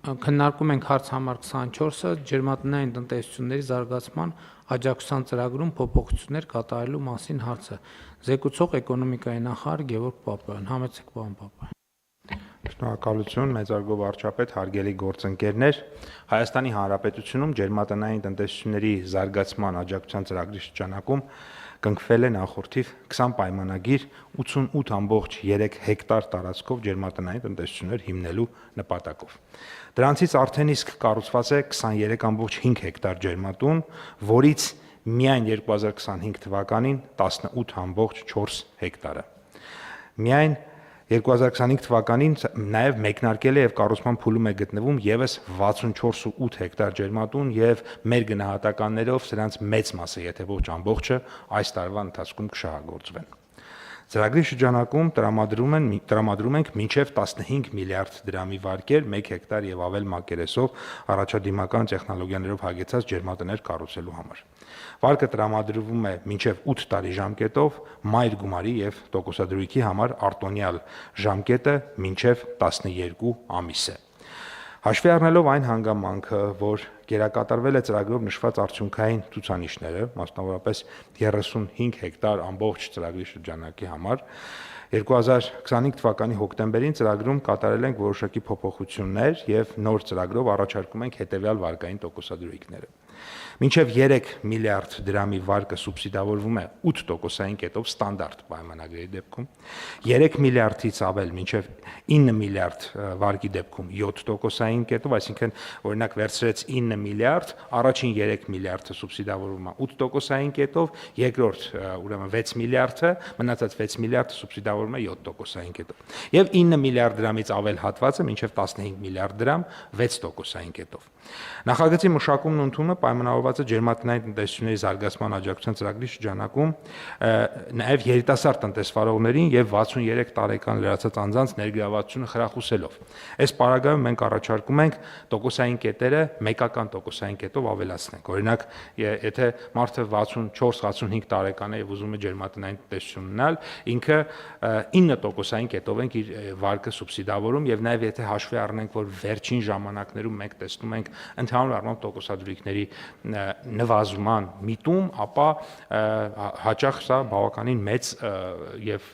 Քննարկում ենք հարց համար 24-ը ջերմատնային տնտեսությունների զարգացման աջակցության ծրագրում փոփոխություններ կատարելու մասին հարցը։ Զեկուցող էկոնոմիկայի նախարար Գևորգ Պապոյան։ Համեցեք, պարոն Պապոյան։ Շնորհակալություն, մեծարգո վարչապետ, հարգելի գործընկերներ։ Հայաստանի Հանրապետությունում ջերմատնային տնտեսությունների զարգացման աջակցության ծրագրի շրջանակում կնքվել է նախորդիվ 20 պայմանագիր 88.3 հեկտար տարածքով ջերմատնային տնտեսություններ հիմնելու նպատակով։ Դրանցից արդեն իսկ կառուցված է 23.5 հեկտար ջերմատուն, որից միայն 2025 թվականին 18.4 հեկտարը։ Միայն 2025 թվականին նաև մեկնարկել է եւ կառուցման փուլում է գտնվում եւս 64.8 հեկտար ջերմատուն եւ մեր գնահատականներով սրանց մեծ մասը, եթե ոչ ամբողջը, այս տարվա ընթացքում կշահագործվեն։ Ծրագրի շրջանակում տրամադրում ենք մինչև 15 միլիարդ դրամի վարկեր 1 հեկտար եւ ավել մակերեսով առաջադիմական տեխնոլոգիաներով հագեցած ջերմատներ կառուցելու համար։ Վարկը տրամադրվում է մինչև 8 տարի ժամկետով, մայր գումարի եւ տոկոսադրույքի համար արտոնյալ ժամկետը մինչև 12 ամիս է։ Հաշվի առնելով այն հանգամանքը, որ գերակատարվել է ծրագրով նշված արդյունքային ցուցանիշները, մասնավորապես 35 հեկտար ամբողջ ծրագրի շրջանակի համար, 2025 թվականի հոկտեմբերին ծրագրում կատարել ենք որոշակի փոփոխություններ եւ նոր ծրագրով առաջարկում ենք հետեւյալ վարկային տոկոսադրույքները։ Մինչև 3 միլիարդ դրամի վարկը սուբսիդավորվում է 8%-ային կետով ստանդարտ պայմանագրերի դեպքում, 3 միլիարդից ավել մինչև 9 միլիարդ վարկի դեպքում 7%-ային կետով, այսինքն օրինակ վերցրեց 9 միլիարդ, առաջին 3 միլիարդը սուբսիդավորվում է 8%-ային կետով, երկրորդ ուրեմն 6 միլիարդը, մնացած 6 միլիարդը սուբսիդավորվում է 7%-ային կետով։ Եվ 9 միլիարդ դրամից ավել հատվածը մինչև 15 միլիարդ դրամ 6%-ային կետով։ Նախագծի մշակումն ու ընդունումը պայմանավորված է ջերմատնային տնտեսությունների զարգացման աջակցության ծրագրի շրջանակում նաև երիտասարդ տնտեսվարողներին եւ 63 տարեկան լրացած անձանց ներգրավվածությունը խրախուսելով։ Այս պարագայում մենք առաջարկում ենք տոկոսային կետերը մեկական տոկոսային կետով ավելացնենք։ Օրինակ, եթե մարդը 64-65 տարեկան է եւ ուզում է ջերմատնային տնտեսություն ունենալ, ինքը 9% կետով ենք իր վարկը սուբսիդավորում եւ նաեւ եթե հաշվի առնենք, որ վերջին ժամանակներում մենք տեսնում ենք ընդհանուր առմամբ տոկոսադրույքների նվազման միտում, ապա հաճախ սա բավականին մեծ եւ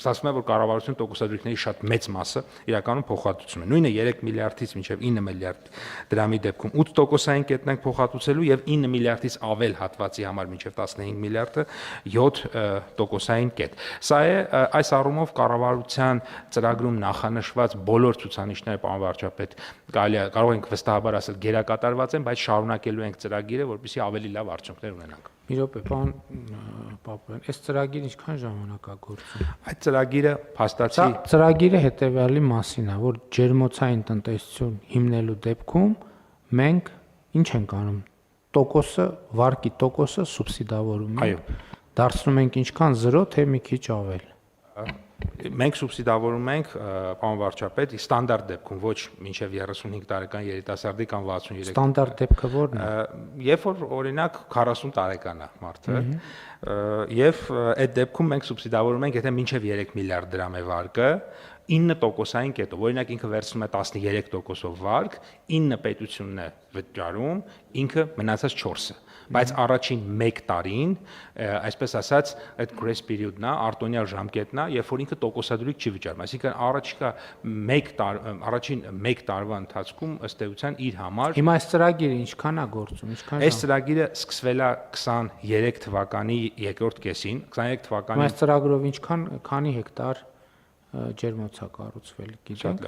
ասում եմ, որ կառավարությունը տոկոսադրույքների շատ մեծ մասը իրականում փոխհատուցում է։ Նույնը 3 միլիարդից մինչև 9 միլիարդ դրամի դեպքում 8%-ային կետն ենք փոխհատուցելու եւ 9 միլիարդից ավել հատվածի համար մինչև 15 միլիարդը 7%-ային կետ։ Սա է այս առումով կառավարության ծրագրում նախանշված բոլոր ցուցանիշները, պարոն վարչապետ, կարող ենք վստահաբար ասել գերակատարված են, բայց շարունակելու ենք ծրագիրը, որպեսզի ավելի լավ արդյունքներ ունենանք։ Մի րոպե, պարոն Պապոյան, այս ծրագիրը ինչքան ժամանակ է գործում։ Այդ ծրագիրը փաստացի ծրագիրը հետեւյալի մասին է, որ ջերմոցային տնտեսություն հիմնելու դեպքում մենք ինչ ենք անում։ Տոկոսը, վարկի տոկոսը սուբսիդավորում ենք։ Դարձնում ենք ինչքան 0, թե մի քիչ ավել։ Մենք սուբսիդավորում ենք, պարոն վարչապետ, ստանդարտ դեպքում, ոչ մինչև 35 տարեկան երիտասարդի կամ 63։ Ստանդարտ դեպքը ո՞րն է։ Երբ որ օրինակ 40 տարեկան է մարդը, եւ այդ դեպքում մենք սուբսիդավորում ենք, եթե մինչև 3 միլիարդ դրամ է վարկը, 9%-ային կետով, օրինակ ինքը վերցնում է 13%-ով վարկ, 9 պետությունն է վճարում, ինքը մնացած 4-ը, բայց առաջին 1 տարին, այսպես ասած, այդ grace period-ն է, արտոնյալ ժամկետն է, երբ որ ինքը տոկոսադրույք չի վճարում, այսինքն առաջին 1 տարվա ընթացքում ըստ էության իր համար։ Հիմա այս ծրագիրը ինչքան է գործում, ինչքան։ Այս ծրագիրը սկսվել է 23 թվականի երկրորդ կեսին, 23 թվականի։ Այս ծրագրով քանի հեկտար ջերմոցա կառուցվել, գիտեք։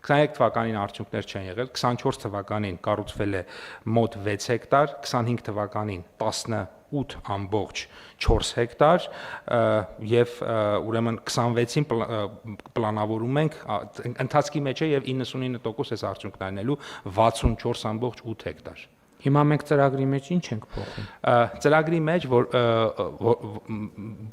23 թվականին արդյունքներ չեն եղել, 24 թվականին կառուցվել է մոտ 6 հեկտար, 25 թվականին 18.4 հեկտար եւ ուրեմն 26-ին պլանավորում ենք ընթացքի մեջ է եւ 99% այս արդյունքն այնելու 64.8 հեկտար։ Հիմա մենք ծրագրի մեջ ինչ ենք փոխում։ Ծրագրի մեջ որ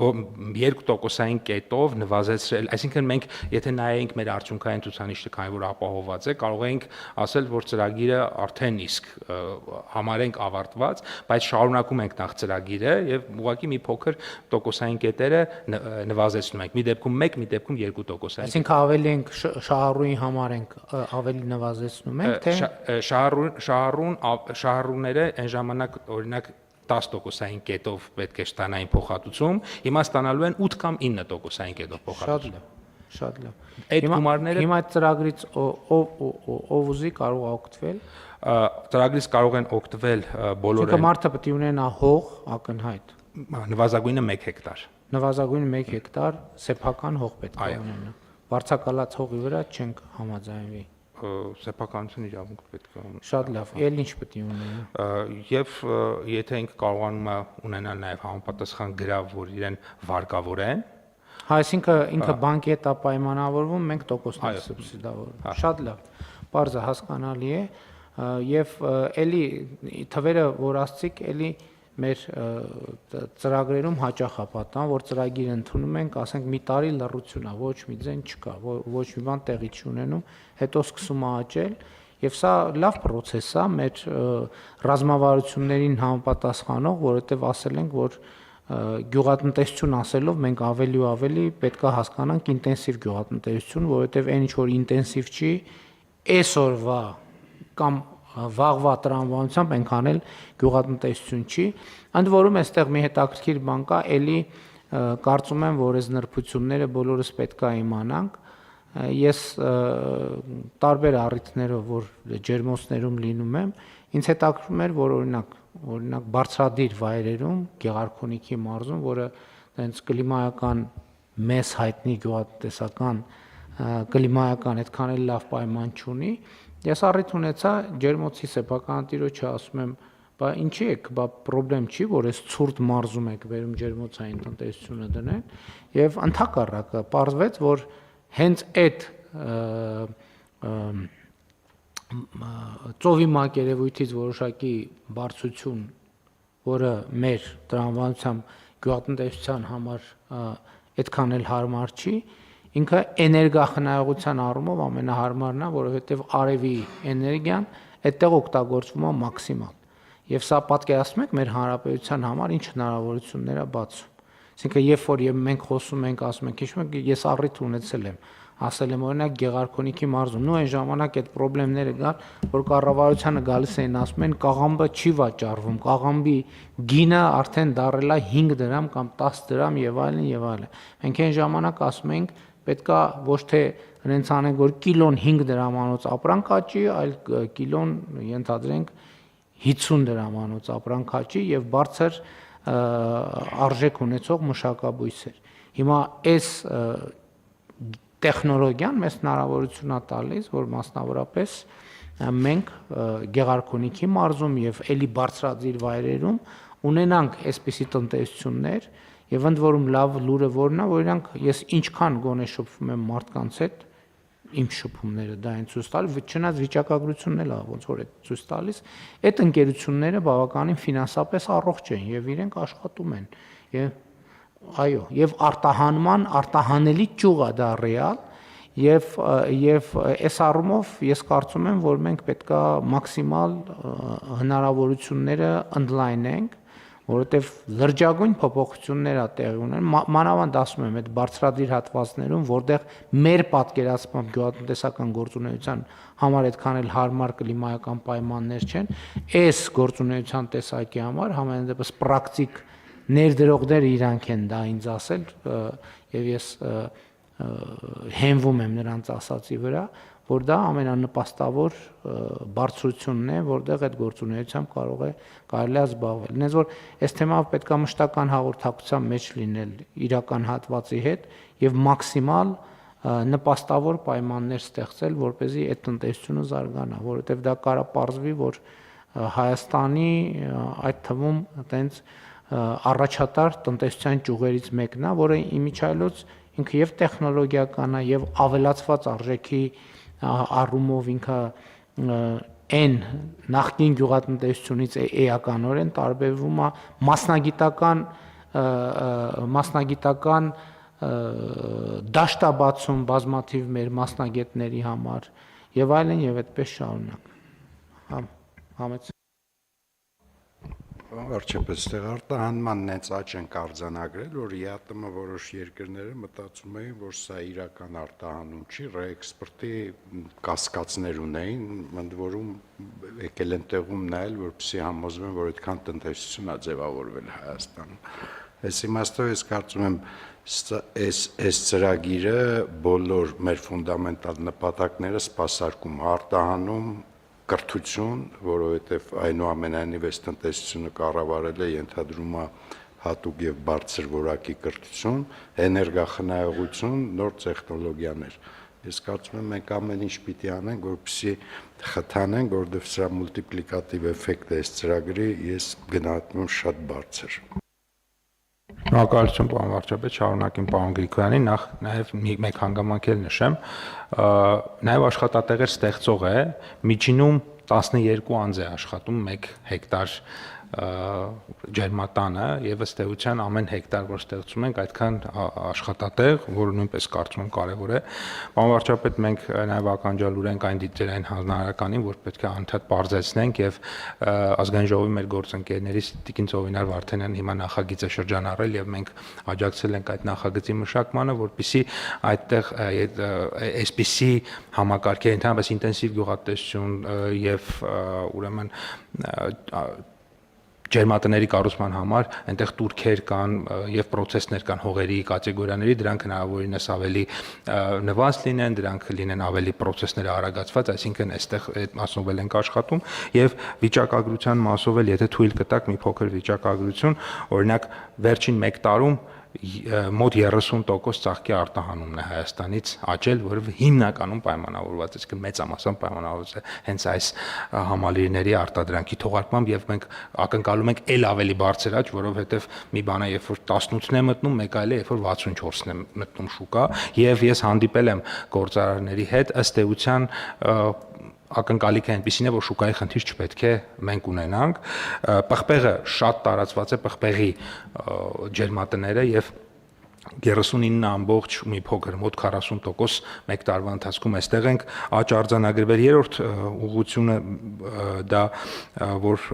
2%-ային կետով նվազեցրել, այսինքն մենք եթե նայենք մեր արդյունքային ցուցանիշը, քանի որ ապահովված է, կարող ենք ասել, որ ծրագիրը արդեն իսկ համարենք ավարտված, բայց շարունակում ենք նախ ծրագիրը եւ ուղղակի մի փոքր տոկոսային կետերը նվազեցնում ենք։ Մի դեպքում 1, մի դեպքում 2%-ային։ Այսինքն ավելի ենք շահառուի համար ենք ավելի նվազեցնում ենք, թե շահառուները այն ժամանակ օրինակ 10%-ային կետով պետք է ստանային փոխհատուցում, հիմա ստանալու են 8 կամ 9%-ային կետով փոխհատուցում։ Շատ լավ։ Այդ գումարները հիմա այդ ծրագրից ով ուզի կարող է օգտվել։ Ծրագրից կարող են օգտվել բոլորը։ Այսինքն մարդը պետք է ունենա հող ակնհայտ։ Նվազագույնը 1 հեկտար։ Նվազագույնը 1 հեկտար սեփական հող պետք է ունենա։ Վարձակալած հողի վրա չենք համաձայնվի։ Սեփականություն իրավունք պետք է ունենա։ Շատ լավ։ Էլ ինչ պետք է ունենա։ Եվ եթե ինքը կարողանում է ունենալ նաև համապատասխան գրավ, որ իրեն վարկավորեն, Այսինքն ինքը բանկի հետ է պայմանավորվում, մենք տոկոսներ սուբսիդավորում։ Շատ լավ։ Պարզը հասկանալի է եւ էլի թվերը, որ ասցիք, էլի մեր ծրագրերում հաճախ է պատահում, որ ծրագիր ընդունում ենք, ասենք մի տարի լռություն է, ոչ մի ձեն չկա, ոչ մի բան տեղի չի ունենում, հետո սկսում է աճել եւ սա լավ process է մեր ռազմավարություններին համապատասխանող, որովհետեւ ասել ենք, որ գյուղատնտեսություն ասելով մենք ավելի ու ավելի պետք է հասկանանք ինտենսիվ գյուղատնտեսություն, որովհետեւ այն ինչ որ ինտենսիվ չի, այսօրվա կամ վաղվա տրամաբանությամբ այնքան էլ գյուղատնտեսություն չի, ընդ որում այստեղ մի հետաքրքիր բան կա, էլի կարծում եմ, որ այս նրբությունները բոլորս պետք է իմանանք, ես տարբեր առիթներով, որ ջերմոցներում լինում եմ, ինձ հետաքրքրում էր, որ օրինակ բարձրադիր վայրերում, Գեղարքունիքի մարզում, որը այնց կլիմայական մեծ հայտնի գյուղատնտեսական կլիմայական այդքան էլ լավ պայման չունի, ես առիթ ունեցա ջերմոցի սեփականատիրոջը ասում եմ, բա ինչի եք, բա խնդրեմ չի, որ այս ցուրտ մարզում եք վերում ջերմոցային տնտեսությունը դնեն, եւ ընդհակառակը պարզվեց, որ հենց այդ ծովի մակերևույթից որոշակի բարձրություն, որը մեր տրամաբանությամբ գյուղատնտեսության համար այդքան էլ հարմար չի, ինքը էներգախնայողության առումով ամենահարմարն է, որովհետև արևի էներգիան այդտեղ օգտագործվում է մաքսիմալ։ Եվ սա պատկերացնում եք մեր հանրապետության համար ինչ հնարավորություններ է բացում։ Այսինքն երբ որ մենք խոսում ենք, ասում ենք, հիշում եք, ես առիթ ունեցել եմ, ասել եմ օրինակ Գեղարքունիքի մարզում, նույն ժամանակ այդ խնդիրները կան, որ կառավարությանը գալիս էին ասում են կաղամբը չի վաճառվում, կաղամբի գինը արդեն դարել է 5 դրամ կամ 10 դրամ եւ այլն եւ այլն։ Մենք այն ժամանակ ասում ենք պետքա ոչ թե հենց անենք որ կիլոն 5 դրամանոց ապրանք աճի, այլ կիլոն ենթադրենք 50 դրամանոց ապրանք աճի եւ բարձր արժեք ունեցող մշակաբույսեր։ Հիմա այս տեխնոլոգիան մեզ հնարավորություն է տալիս, որ մասնավորապես մենք Գեղարքունիքի մարզում եւ էլի բարձրադիր վայրերում ունենանք այսպիսի տնտեսություններ եւ ընդ որում լավ լուրը որն է, որ իրանք ես ինչքան գոնե շփվում եմ մարդկանց հետ, իմ շփումները դա են ցույց տալիս, չնայած վիճակագրությունն էլ է ոնց որ է ցույց տալիս, այդ ընկերությունները բավականին ֆինանսապես առողջ են եւ իրենք աշխատում են եւ այո, եւ արտահանելի ճյուղ է դա ռեալ եւ այս առումով ես կարծում եմ, որ մենք պետքա մաքսիմալ հնարավորությունները ընդլայնենք, որովհետեւ լրջագույն փոփոխություններ է տեղի ունենում, մանավանդ ասում եմ, այդ բարձրադիր հատվածներում, որտեղ մեր պատկերացմամբ գյուղատնտեսական գործունեության համար այդքան էլ հարմար կլիմայական պայմաններ չեն, այս գործունեության տեսակի համար համենայն դեպս պրակտիկ ներդրողները իրանք են դա ինձ ասել եւ ես հենվում եմ նրանց ասացի վրա, որ դա ամենանպաստավոր բարձրությունն է, որտեղ այդ գործունեությամբ կարելի է զբաղվել։ Ինձ որ այս թեմայով պետք է մշտական հաղորդակցության մեջ լինել իրական հատվածի հետ եւ մաքսիմալ նպաստավոր պայմաններ ստեղծել, որպեսզի այդ տնտեսությունը զարգանա, որովհետեւ դա կարա պարզվի, որ Հայաստանի այդ թվում այտենց առաջատար տնտեսության ճյուղերից մեկն է, որը իմիջիայլոց ինքը եւ տեխնոլոգիական է եւ ավելացված արժեքի առումով ինքը այն նախկին գյուղատնտեսությունից էականորեն տարբերվում է մասնագիտական դաշտաբացում բազմաթիվ մեր մասնագետների համար եւ այլն եւ այդպես շարունակ։ Համեց Վարչապետ, այստեղ արտահանման նենց աճ են արձանագրել, որ ԵԱՏՄ որոշ երկրները մտածում էին, որ սա իրական արտահանում չի, ռեէքսպորտի կասկածներ ունեին, ընդ որում եկել են տեղում նայել, որպեսզի համոզվեն, որ այդքան տնտեսություն է ձևավորվել Հայաստանում։ Այս իմաստով ես կարծում եմ, այս ծրագիրը բոլոր մեր ֆունդամենտալ նպատակները սպասարկում, արտահանում կրթություն, որովհետև այնուամենայնիվ այս տնտեսությունը կառավարել է ենթադրում է հատուկ եւ բարձր որակի կրթություն, էներգախնայողություն, նոր տեխնոլոգիաներ։ Ես կարծում եմ մենք ամեն ինչ պիտի անենք, որպեսզի խթանենք, որովհետև սրա մուլտիպլիկատիվ էֆեկտը այս ծրագրի ես գնահատում եմ շատ բարձր։ Շնորհակալություն, պարոն վարչապետ, շարունակեմ պարոն Գրիգորյանի, նախ նաև մեկ հանգամանք էլ նշեմ, նաև աշխատատեղեր ստեղծող է, միջինում 12 անձ է աշխատում 1 հեկտար ջերմատանը եւ ըստ էության ամեն հեկտար որ ստեղծում ենք այդքան աշխատատեղ, որը նույնպես կարծում եմ կարեւոր է։ Պարոն վարչապետ, մենք նաեւ ականջալուր ենք այն դիտերային հանրահարականին, որ պետք է անդադ բարձրացնենք եւ ազգային ժողովի մեր գործընկերներից Տիկին Ծովինար Վարդանյանն հիմա նախագիծ է շրջանառել եւ մենք աջակցել ենք այդ նախագծի մշակմանը, որպեսզի այդտեղ այսպիսի համակարգեր, ընդհանրապես ինտենսիվ գյուղատնտեսություն եւ ուրեմն ջերմատների կառուցման համար այնտեղ տուրքեր կան եւ process-ներ կան հողերի կատեգորիաների, դրանք հնարավորինս ավելի նվազ լինեն, դրանք լինեն ավելի process-ները արագացված, այսինքն այստեղ այդ մասով էլ ենք աշխատում եւ վիճակագրության մասով էլ եթե թույլ կտակ մի փոքր վիճակագրություն, օրինակ վերջին 1 տարում մոտ 30% ծաղկի արտահանումն է Հայաստանից աճել, որը հիմնականում պայմանավորված է, այսինքն մեծամասամբ պայմանավորված է հենց այս համալիրների արտադրանքի թողարկմամբ եւ մենք ակնկալում ենք ել ավելի բարձր աճ, որովհետեւ մի բան է, երբ որ 18-ն է մտնում, մեկ այլ է, երբ որ 64-ն է մտնում շուկա, եւ ես հանդիպել եմ գործարարների հետ, ըստ էության ակնկալիքը այնպեսին է, որ շուկայի խնդիր չպետք է մենք ունենանք։ Պղպեղը շատ տարածված է, պղպեղի ջերմատները եւ 39 ամբողջ մի փոքր մոտ 40% մեկ տարվա ընթացքում այստեղ ենք աճ արձանագրվել։ Երրորդ ուղղությունը դա որ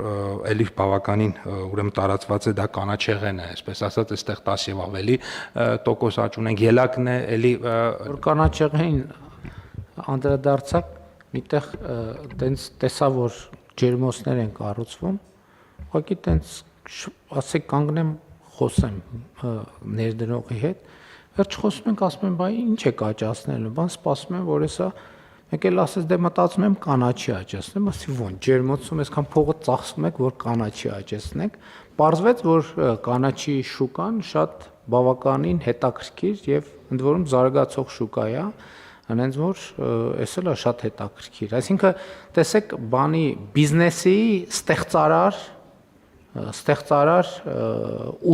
էլի բավականին ուրեմն տարածված է, դա կանաչեղենը է, այսպես ասած, այստեղ 10 եւ ավելի տոկոս աճ ունենք։ Ելակն է էլի որ կանաչեղենին անդրադարձակ միտեղ տենց տեսա որ ջերմոցներ են կառուցվում, ուղղակի տենց ասեք կանգնեմ խոսեմ ներդրողի հետ, վերջ խոսում ենք, ասում եմ, բայ ինչ է աճացնելու, բան սպասում եմ, որ հեսա մեկ էլ ասես դե մտածում եմ կանաչի աճացնեմ, ասի ո՞ն ջերմոցում այսքան փողը ծախսում եք, որ կանաչի աճացնենք, պարզվեց, որ կանաչի շուկան շատ բավականին հետաքրքիր եւ ընդ որում զարգացող շուկա է, հենց որ էս էլ է շատ հետաքրքիր, այսինքն տեսեք բանի բիզնեսի ստեղծարար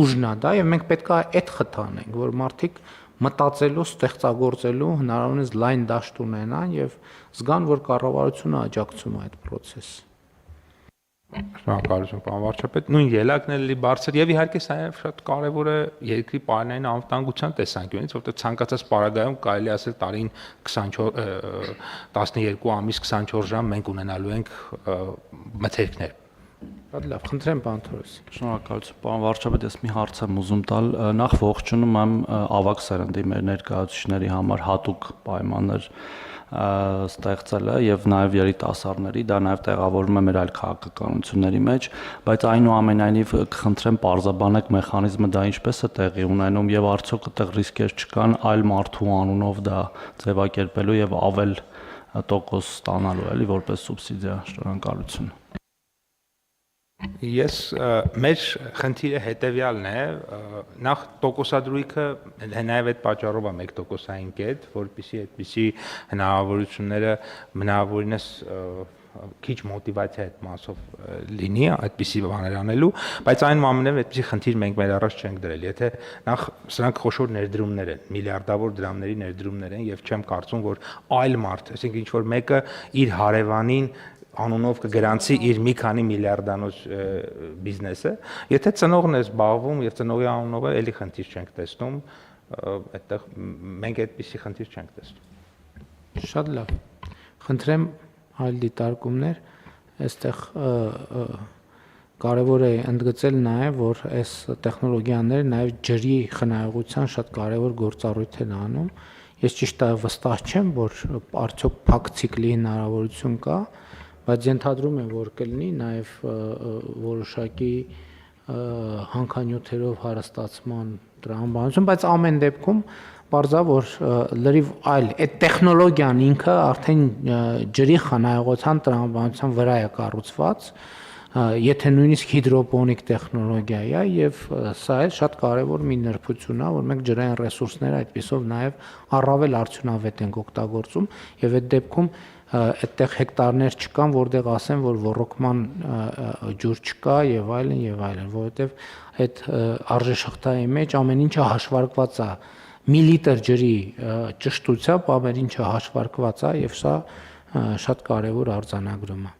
ուժն է դա եւ մենք պետք է այդ խթանենք, որ մարդիկ մտածելու, ստեղծագործելու հնարավորինս լայն դաշտ ունենան եւ զգան, որ կառավարությունը աջակցում է այդ process-ը։ Շնորհակալություն, պարոն վարչապետ։ Նույն ելակն է լի բարձր եւ իհարկե սա շատ կարեւոր է երկրի պարենային անվտանգության տեսանկյունից, որովհետեւ ցանկացած պարագայում կարելի ասել տարին 12 ամիս 24 ժամ մենք ունենալու ենք մթերքներ։ Շատ լավ, խնդրեմ պարոն Թորոսյան։ Շնորհակալություն, պարոն վարչապետ, ես մի հարց եմ ուզում տալ, նախ ողջունում եմ ավագ սերնդի մեր ներկայացուցիչների համար հատուկ պայմաններ ստեղծելը եւ նաեւ երիտասարդների, դա նաեւ տեղավորվում է մեր այլ քաղաքականությունների մեջ, բայց այնուամենայնիվ կխնդրեմ պարզաբանեք մեխանիզմը դա ինչպես է տեղի ունենում եւ արդյոք այդտեղ ռիսկեր չկան այլ մարդու անունով դա ձևակերպելու եւ ավել տոկոս ստանալու էլի որպես սուբսիդիա։ Շնորհակալություն։ Ես մեր խնդիրը հետեւյալն է, նախ տոկոսադրույքը նաև այդ պատճառով է 1%-ային կետ, որպեսզի այդպիսի հնարավորությունները մնավորինս քիչ մոտիվացիա այդ մասով լինի այդպիսի բաներ անելու, բայց այնուամենայնիվ այդպիսի խնդիր մենք մեր առաջ չենք դրել, եթե նախ սրանք խոշոր ներդրումներ են, միլիարդավոր դրամների ներդրումներ են եւ չեմ կարծում, որ այլ մարդ, այսինքն ինչ որ մեկը իր հարևանին անունով կգրանցի իր մի քանի միլիարդանոց բիզնեսը, եթե ծնողն է զբաղվում եւ ծնողի անունով է, էլի խնդիր չենք տեսնում, այդտեղ մենք այդպիսի խնդիր չենք տեսնում։ Շատ լավ։ Խնդրեմ այլ դիտարկումներ, այստեղ կարևոր է ընդգծել նաև, որ այս տեխնոլոգիաները նաև ջրի խնայողության շատ կարևոր գործառույթ են անում։ Ես ճիշտ վստահ չեմ, որ արդյոք փակ ցիկլի հնարավորություն կա, բայց ենթադրում եմ, որ կլինի նաև որոշակի հանքանյութերով հարստացման տրամաբանություն, բայց ամեն դեպքում բարձա որ լրիվ այլ այդ տեխնոլոգիան ինքը արդեն ջրի խնայողության տրամաբանության վրա է կառուցված, եթե նույնիսկ հիդրոպոնիկ տեխնոլոգիա է եւ սա է շատ կարեւոր մի նրբություն է, որ մենք ջրային ռեսուրսները այդպեսով նաեւ առավել արդյունավետ ենք օգտագործում եւ այդ դեպքում այդտեղ հեկտարներ չկան, որտեղ ասեն, որ ոռոգման ջուր չկա եւ այլն, որովհետեւ այդ արժեշղթայի մեջ ամեն ինչը հաշվարկված է միլիտր ջրի ճշտությամբ ամեն ինչը հաշվարկված է եւ սա շատ կարեւոր արձանագրում է։